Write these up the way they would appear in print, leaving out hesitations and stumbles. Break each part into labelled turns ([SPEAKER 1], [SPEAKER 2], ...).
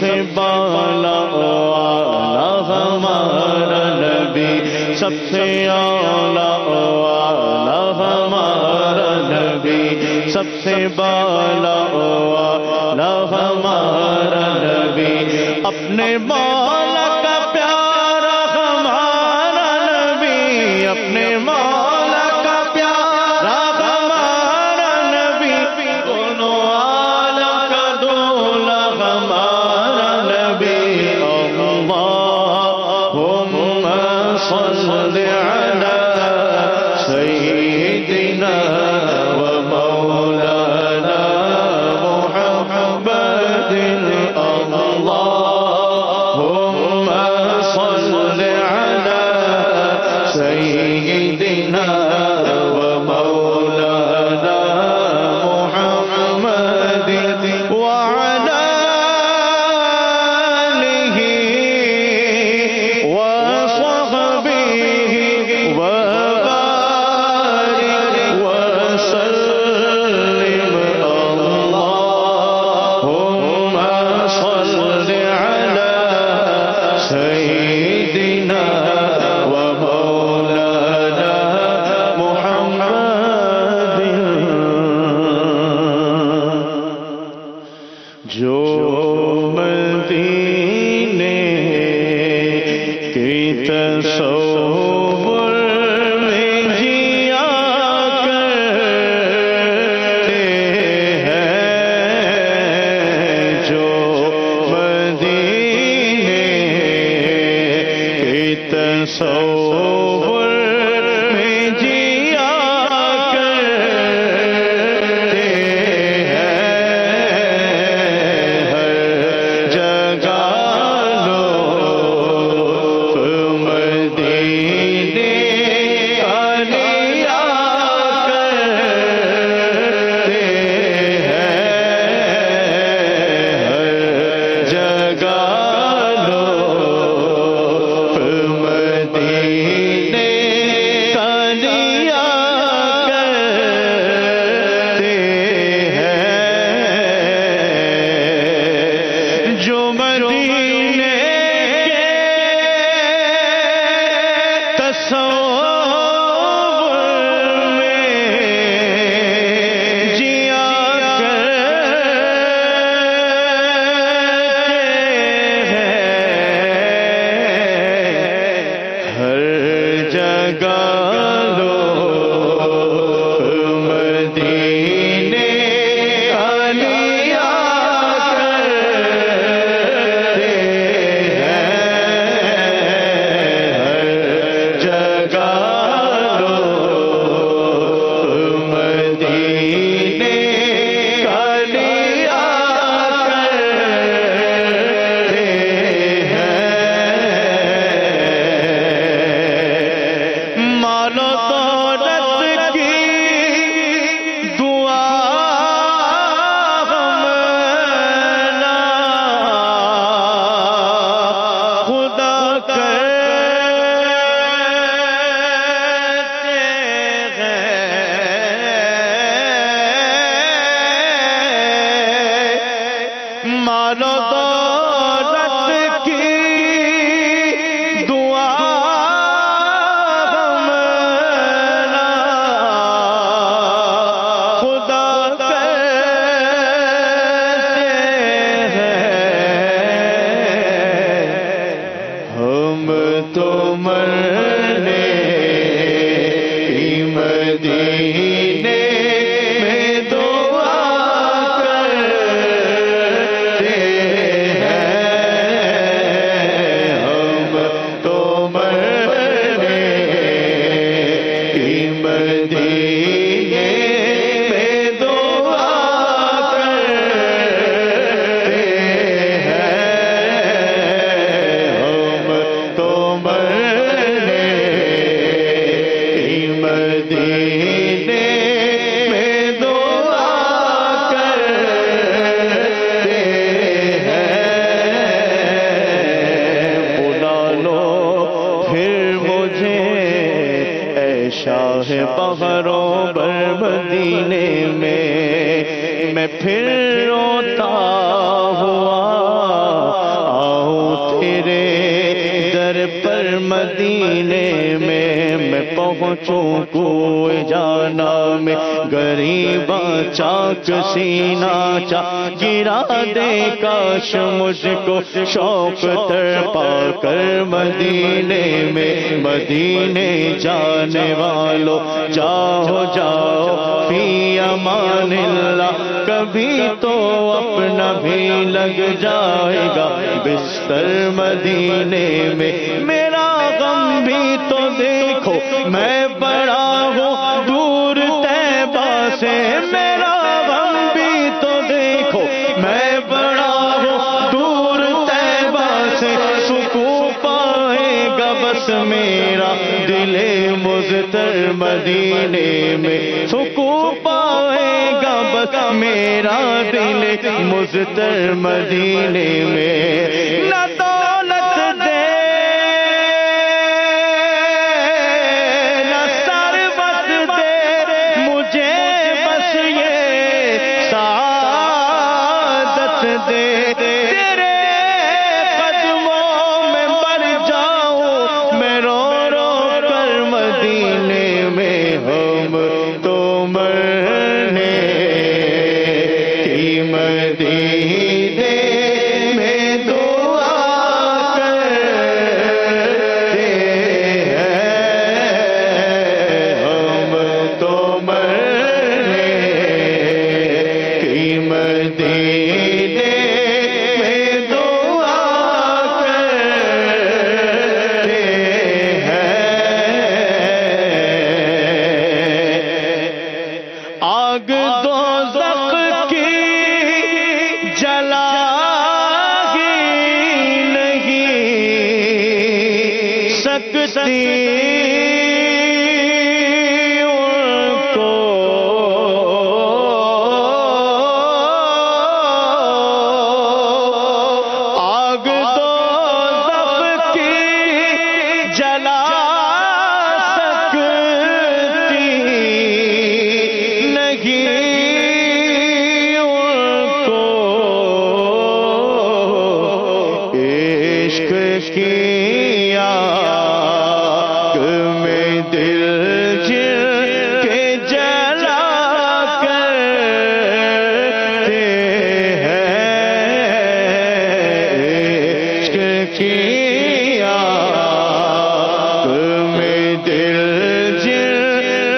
[SPEAKER 1] سے بالا والا ہمارا نبی، سب سے اعلیٰ والا ہمارا نبی، سب سے بالا والا ہمارا نبی، اپنے مولا کا پیارا ہمارا نبی، اپنے مولا کا پیارا ہمارا نبی، دونوں عالم کا دولا ہمارا نبی۔ اللہم صل علی سیدنا و مولانا محمد، اللہم صل علی سیدنا و مولانا محمد وعلی آلہ وصحبہ وبارک وسلم، اللہم صل علی سیدنا و مولانا محمد۔ جو مدینے کی تصور میں جیا کرتے ہیں، جو مدینے کی تصور میں جیا کرتے ہیں، ہر جگہ لوگ مدینے کا لیا کرتے ہیں، ہر جگہ لوگ مدینے کا لیا کرتے ہیں، جو مدینے کے تصور میں جیا کرتے ہیں، ہر جگہ لوگ مدینے کا لیا کرتے ہیں، ہر جگہ لوگ مدینے کا لیا کرتے ہیں، مال و دولت کی دعا ہم نہ خدا کرتے ہیں، مال و دولت کی دعا ہم نہ خدا کرتے ہیں، ہم تو مرنے ہی مدینے میں دعا کرتے ہیں، ہم تو مرنے ہی مدینے میں دعا کرتے ہیں، ہم تو مرنے ہی مدینے میں دعا کرتے ہیں، بلا لو پھر مجھے اے شاہ بہروں بر مدینے میں، میں پھر روتا ہوا پہنچوں کوئے جانا میں غریباں چاک سینہ چا گرا دے کاش مجھ کو شوق تر پا کر مدینے میں مدینے جانے والوں جاؤ جاؤ فی امان اللہ کبھی تو اپنا بھی لگ جائے گا بستر مدینے میں میرا غم بھی تو دیکھو میں بڑا ہوں دور طیبہ سے میرا غم بھی تو دیکھو میں بڑا ہوں دور طیبہ سے سکون پائے گا بس میرا دل مضطر مدینے میں سکون پائے گا بس میرا دل مضطر مدینے میں نہ دولت دے نہ ثروت دے مجھے بس یہ سعادت دے تیرے قدموں میں مر جاؤں میں رو رو کر مدینے میں ہم تو مرنے کی مدینے میں دعا کرتے ہیں ہم تو مرنے کی مدینے میں دعا کرتے ہیں آگ دوزخ کی جلا ہی نہیں سکتی ان کو آگ دوزخ کی جلا سکتی نہیں ان کو عشق کی آگ میں دل جل کے جلا کرتے ہیں عشق کی آگ میں دل جل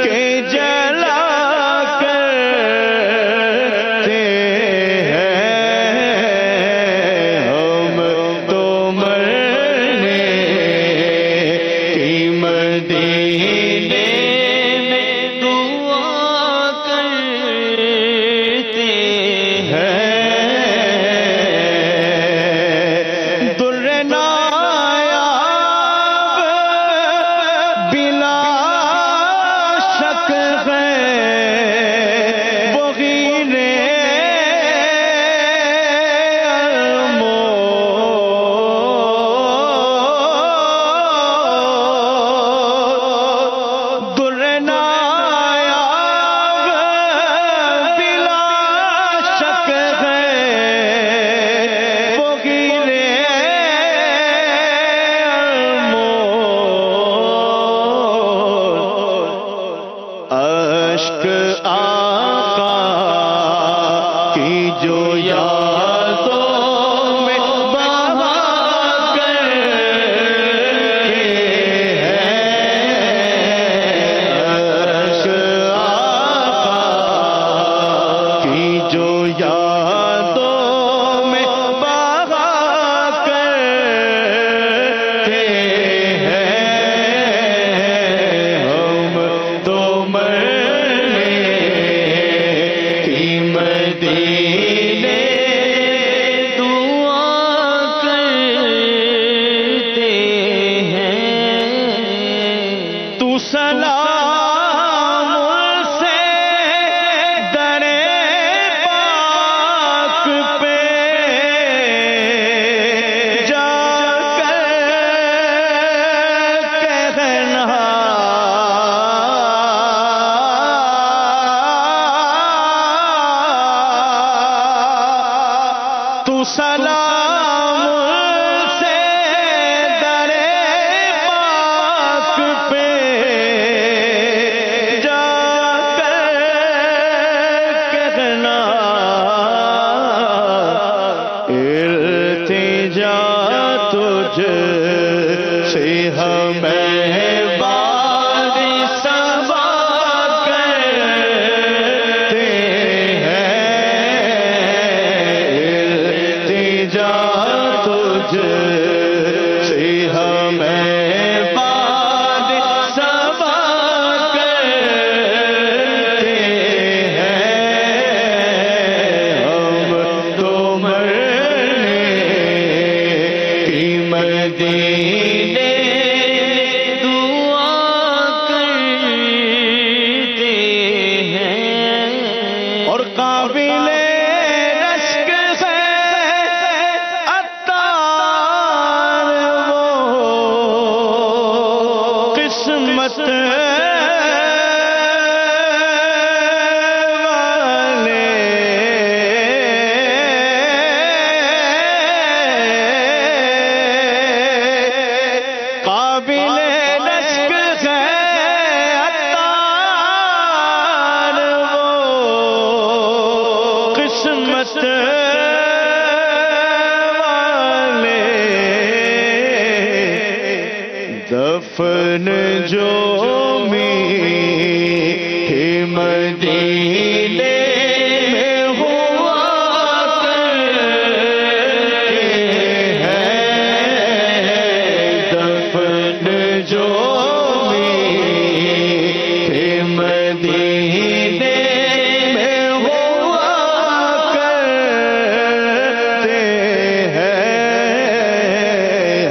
[SPEAKER 1] کے جلا کرتے ہیں ہم تو مرنے کی مدینے میں دعا کرتے ہیں در نایاب بلا شک ہے وہی نے در نایاب بلا شک ہے وہی نے اشک آقا کی جو یادوں میں بہا کرتے ہیں اشک آقا کی جو یادوں میں بہا کرتے ہیں ہم تو مرنے کی مدینے دعا کرتے ہیں تو سلام سے در پاک پہ جا کر کہنا تو سلام سے در پاک پہ تجھ سے ہمیں وارث صبا کرتے ہیں، التجا تجھ سے ہمیں وارث صبا کرتے ہیں، ہم تو مرنے کی مدینے دعا کرتے ہیں، اور قابل رشک ہے عطار وہ قسمت قابل رشک ہے عطار وہ قسمت والے، دفن جو میٹھے مدینے میں ہوا کرتے ہیں، دفن جو میٹھے مدینے میں ہوا کرتے ہیں،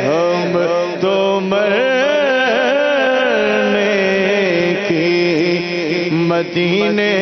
[SPEAKER 1] ہم تو مرنے کی مدینے